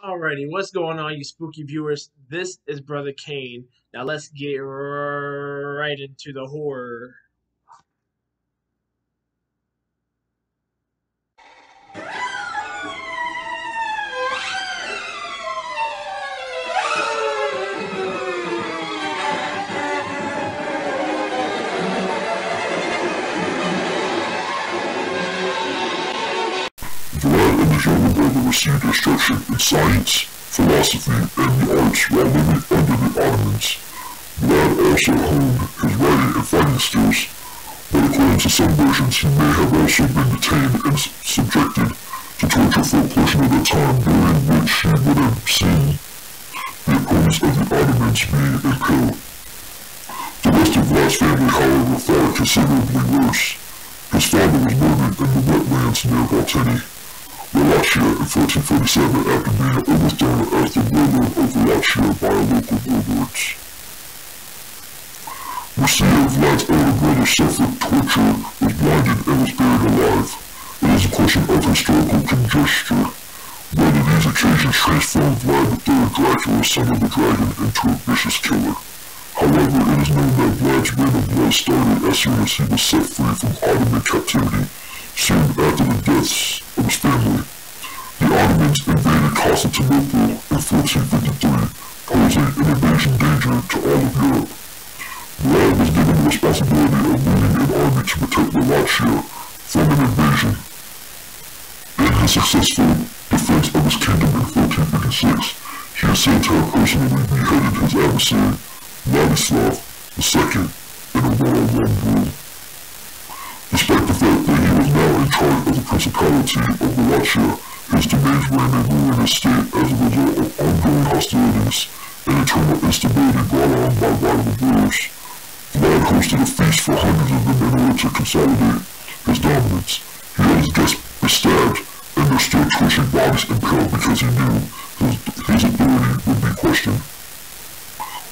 Alrighty, what's going on, you spooky viewers? This is Brother Kane. Now let's get right into the horror. Vlad and his younger brother received instruction in science, philosophy, and the arts while living under the Ottomans. Vlad also honed his writing and fighting skills, but according to some versions he may have also been detained and subjected to torture for a portion of the time during which he would have seen the opponents of the Ottomans being impaled. The rest of Vlad's family, however, fared considerably worse. His father was murdered in the wetlands near Valteni, Wallachia in 1447 after being overthrown as the warlord of Wallachia by local warlords. Marcia, Vlad's older brother, suffered torture, was blinded, and was buried alive. It is a question of historical conjecture whether these occasions transformed Vlad the Third Dracula, son of the dragon, into a vicious killer. However, it is known that Vlad's reign of blood started as soon as he was set free from Ottoman captivity, soon after the deaths of his family. The Ottomans invaded Constantinople in 1453, posing an invasion danger to all of Europe. Vlad was given the responsibility of leading an army to protect Wallachia from an invasion. In his successful defense of his kingdom in 1456, he is said to have personally beheaded his adversary, Vladislav II, in a one-on-one duel. Despite the fact that he was now in charge of the Principality of Wallachia, his domains were in a ruinous state as a result of ongoing hostilities and internal instability brought on by rival wars. Vlad hosted a feast for hundreds of them in order to consolidate his dominance. He had his guests stabbed, and their still twitching bodies impaled because he knew his authority would be questioned.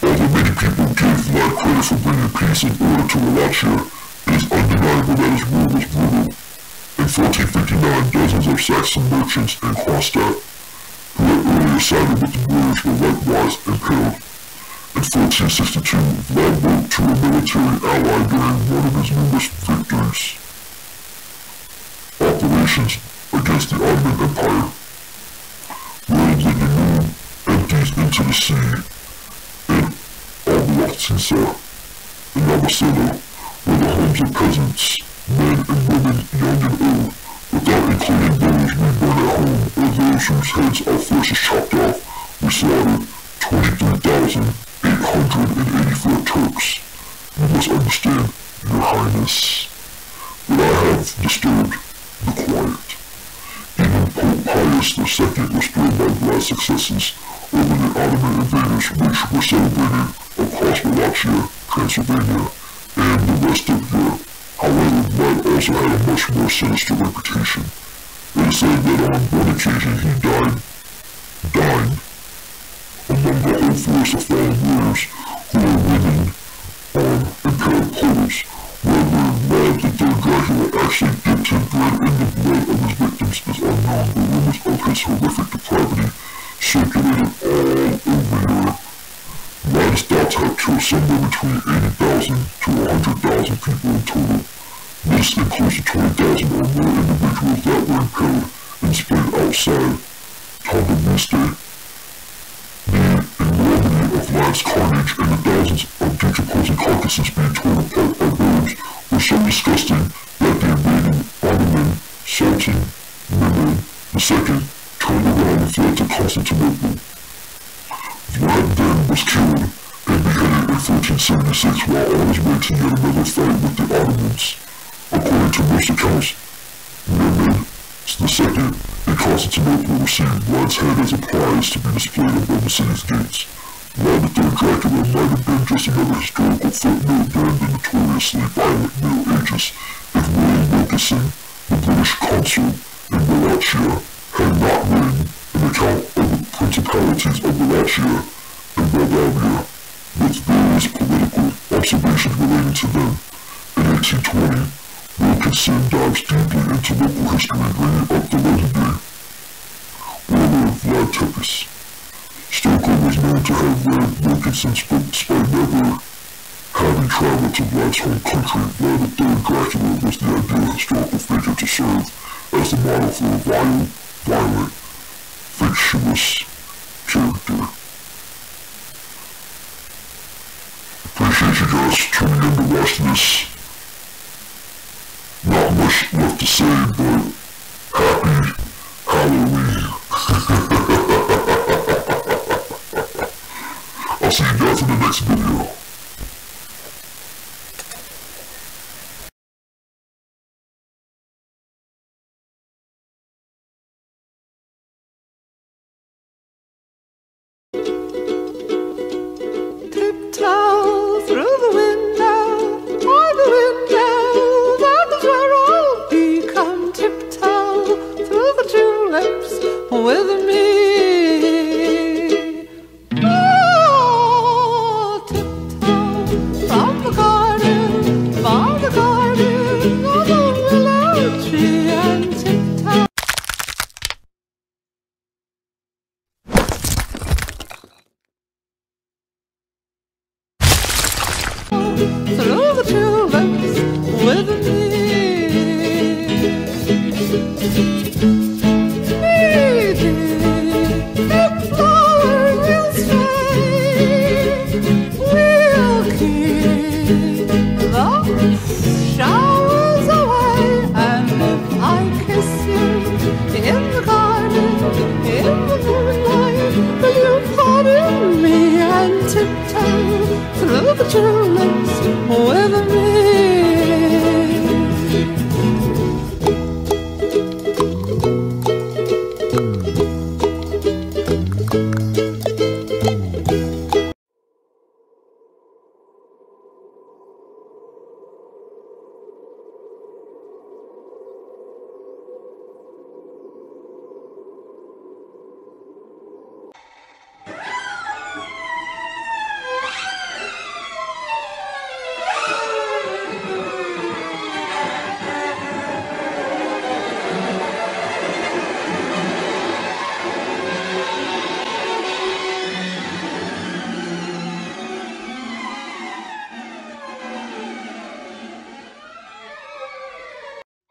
Although many people gave Vlad credit for bringing peace and order to Wallachia, it is undeniable that his rule was brutal. In 1459, dozens of Saxon merchants in Kronstadt, who had earlier sided with the Moors, were likewise impaled. In 1462, Vlad wrote to a military ally during one of his numerous victories. Operations against the Ottoman Empire. Road the Danube empties into the sea in Oblotnica, in Novoselo, were the homes of peasants, men and women, young and old, without including those reborn at home or those whose heads our forces chopped off. We slaughtered 23,884 Turks. You must understand, Your Highness, that I have disturbed the quiet. Even Pope Pius II was thrilled by Vlad's successes over the Ottoman invaders, which were celebrated across Wallachia, Transylvania, and the rest of Europe. However, Vlad also had a much more sinister reputation. It is said that on one occasion he dined among the whole force of fallen warriors who were winning on impaled poles. Whether Vlad the Third Dracula actually dipped his bread in the blood of his victims is unknown, but rumors of his horrific depravity circulated all over Europe. Vlad is thought to have killed somewhere between 80,000 to 100,000 people in total. This includes the 20,000 or more individuals that were impaled and splayed outside Kondomiste. The enormity of Vlad's carnage and the thousands of decomposing carcasses being torn apart by birds were so disgusting that the invading Ottoman Sultan Mehmed II turned around and fled to Constantinople. Vlad then was killed and beheaded in 1476 while on his way to yet another fight with the Ottomans. According to most accounts, Mehmed II in Constantinople received Vlad's head as a prize to be displayed above the city's gates. Vlad the Third Dracula might have been just another historical footnote during the notoriously violent Middle Ages if William Wilkinson, the British consul in Wallachia, had not written an account of the principalities of Wallachia and Moldavia, with various political observations relating to them. In 1820, Wilkinson dives deeply into local history, bringing up the legendary warlord Vlad Tempest. Stoker was known to have read Wilkinson's book despite never having traveled to Vlad's home country. Vlad III Dracula was the ideal historical figure to serve as the model for a vile, violent, fictitious character. Appreciate you guys tuning in to watch this. Not much left to say, but happy Halloween. I'll see you guys in the next video. Tiptoe through the window, by the window, that is where I'll be. Come tiptoe through the tulips with me. Oh, tiptoe from the garden, by the garden of the willow tree, and tiptoe through the tulips with me. Maybe the flowers will stay. We'll keep the showers away. And if I kiss you in the garden, in the moonlight, will you pardon me and tiptoe through the tulips with me?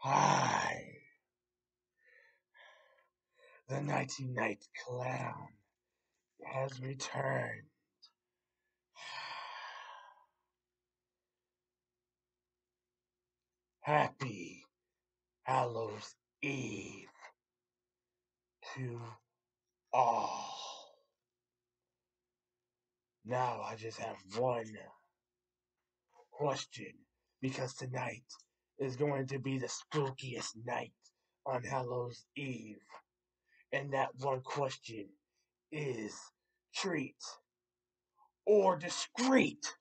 Hi. The Nighty Night Clown has returned. Happy Hallows Eve to all. Now I just have one question, because tonight is going to be the spookiest night on Hallows Eve. And that one question is treat or discreet.